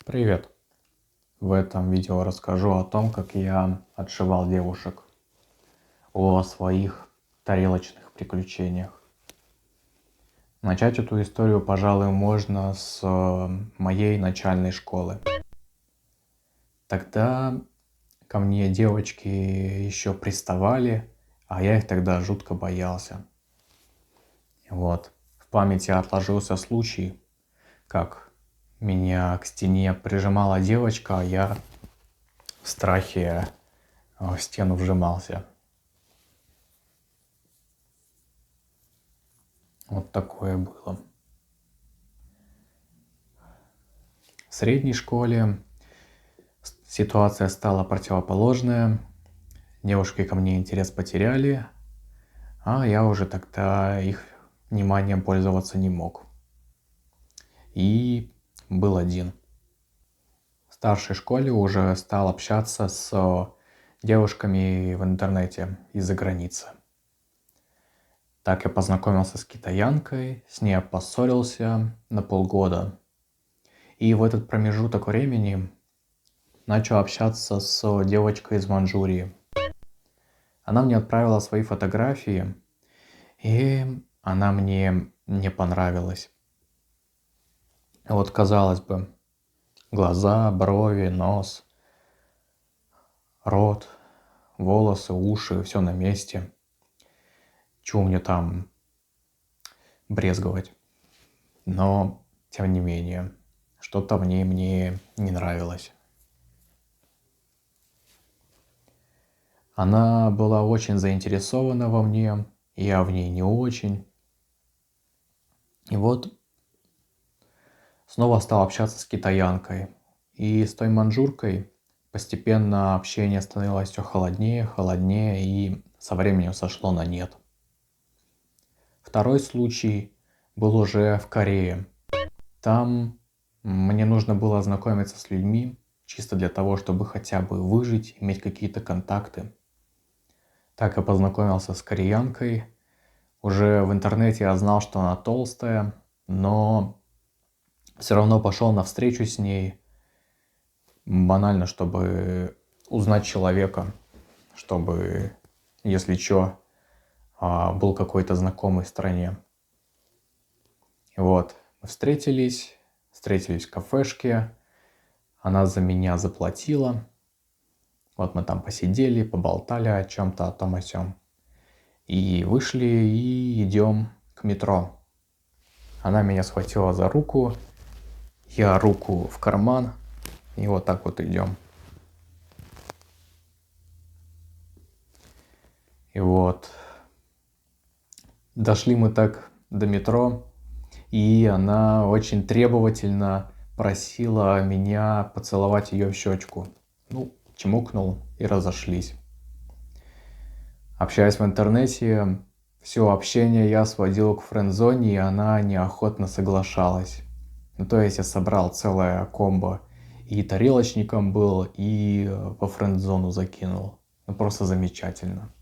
Привет! В этом видео расскажу о том, как я отшивал девушек, о своих тарелочных приключениях. Начать эту историю, пожалуй, можно с моей начальной школы. Тогда ко мне девочки еще приставали, а я их тогда жутко боялся. Вот. В памяти отложился случай, как меня к стене прижимала девочка, а я в страхе в стену вжимался. Вот такое было. В средней школе ситуация стала противоположная. Девушки ко мне интерес потеряли, а я уже тогда их вниманием пользоваться не мог. И был один. В старшей школе уже стал общаться с девушками в интернете из-за границы. Так я познакомился с китаянкой, с ней я поссорился на полгода. И в этот промежуток времени начал общаться с девочкой из Манчжурии. Она мне отправила свои фотографии, и она мне не понравилась. Вот, казалось бы, глаза, брови, нос, рот, волосы, уши, все на месте. Чего мне там брезговать? Но, тем не менее, что-то в ней мне не нравилось. Она была очень заинтересована во мне, я в ней не очень. И вот снова стал общаться с китаянкой. И с той маньчжуркой постепенно общение становилось все холоднее, холоднее и со временем сошло на нет. Второй случай был уже в Корее. Там мне нужно было знакомиться с людьми, чисто для того, чтобы хотя бы выжить, иметь какие-то контакты. Так я познакомился с кореянкой. Уже в интернете я знал, что она толстая, но все равно пошел на встречу с ней. Банально, чтобы узнать человека, чтобы, если что, был какой-то знакомый в стране. Вот, мы встретились в кафешке, она за меня заплатила. Вот мы там посидели, поболтали о чем-то, о том о сём. И вышли, и идем к метро. Она меня схватила за руку, я руку в карман, и вот так вот идем. И вот дошли мы так до метро, и она очень требовательно просила меня поцеловать ее в щечку. Ну, чмокнул и разошлись. Общаясь в интернете, все общение я сводил к френдзоне, и она неохотно соглашалась. Ну, то есть я собрал целое комбо. И тарелочником был, и во френдзону закинул. Ну, просто замечательно.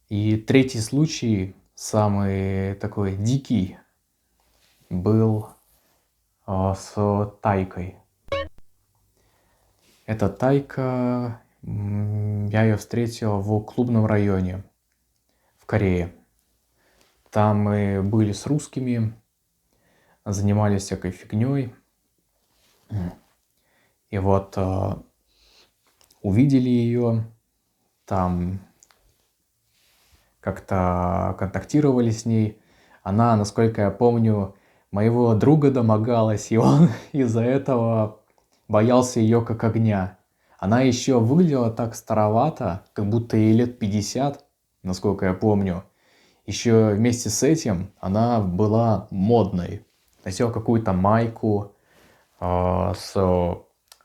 И третий случай, самый такой дикий, был с тайкой. Эта тайка, я ее встретил в клубном районе в Корее. Там мы были с русскими, занимались всякой фигней. И вот увидели ее, там как-то контактировали с ней. Она, насколько я помню, моего друга домогалась, и он из-за этого боялся ее как огня. Она еще выглядела так старовато, как будто ей лет 50, насколько я помню. Еще вместе с этим она была модной. Носила какую-то майку с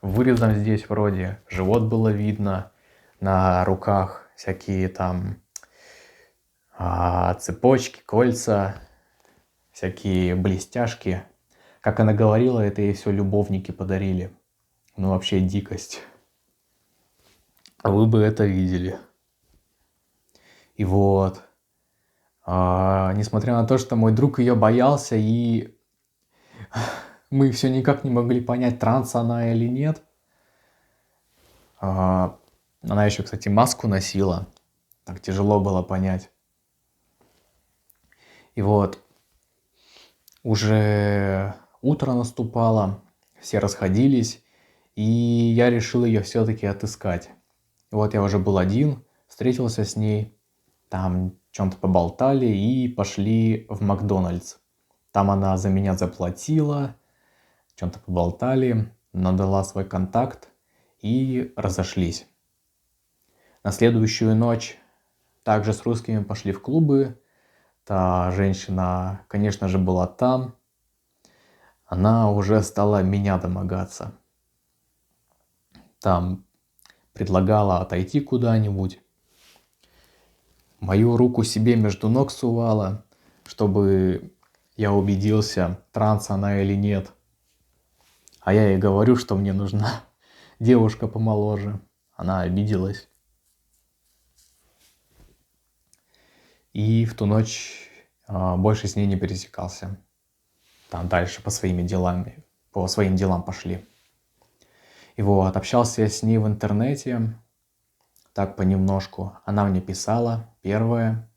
вырезом здесь вроде. Живот было видно. На руках всякие там цепочки, кольца, всякие блестяшки. Как она говорила, это ей все любовники подарили. Ну вообще дикость. Вы бы это видели. И вот, несмотря на то, что мой друг ее боялся и Мы все никак не могли понять, транс она или нет. А, Она еще, кстати, маску носила. Так тяжело было понять. И вот уже утро наступало, все расходились, и я решил ее все-таки отыскать. И вот я уже был один, встретился с ней, там о чем-то поболтали и пошли в Макдональдс. Там она за меня заплатила, о чем-то поболтали, надала свой контакт и разошлись. На следующую ночь также с русскими пошли в клубы. Та женщина, конечно же, была там. Она уже стала меня домогаться. Там предлагала отойти куда-нибудь. Мою руку себе между ног сувала, чтобы я убедился, транс она или нет. А я ей говорю, что мне нужна девушка помоложе. Она обиделась. И в ту ночь больше с ней не пересекался. Там дальше по своим делам пошли. И вот, общался я с ней в интернете, так понемножку. Она мне писала, первое.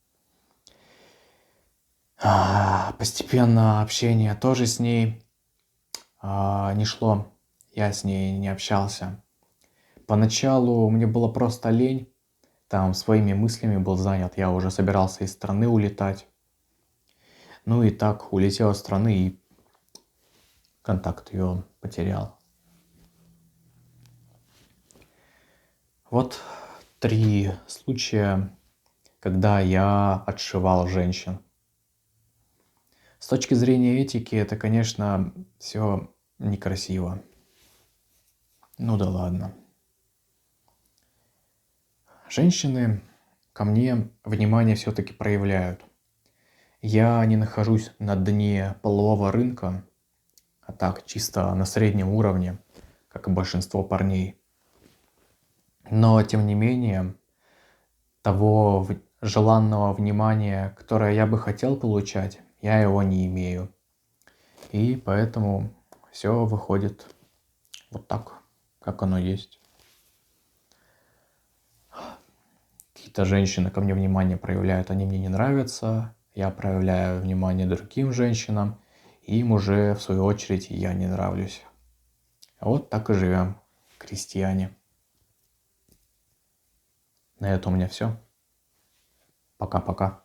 Постепенно общение тоже с ней не шло. Я с ней не общался. Поначалу мне было просто лень. Там своими мыслями был занят. Я уже собирался из страны улетать. Ну и так улетел из страны и контакт ее потерял. Вот 3 случая, когда я отшивал женщин. С точки зрения этики, это, конечно, все некрасиво. Ну да ладно. Женщины ко мне внимание все-таки проявляют. Я не нахожусь на дне полового рынка, а так чисто на среднем уровне, как и большинство парней. Но тем не менее, того желанного внимания, которое я бы хотел получать, я его не имею. И поэтому все выходит вот так, как оно есть. Какие-то женщины ко мне внимание проявляют, они мне не нравятся. Я проявляю внимание другим женщинам. И им уже, в свою очередь, я не нравлюсь. А вот так и живем, крестьяне. На этом у меня все. Пока-пока.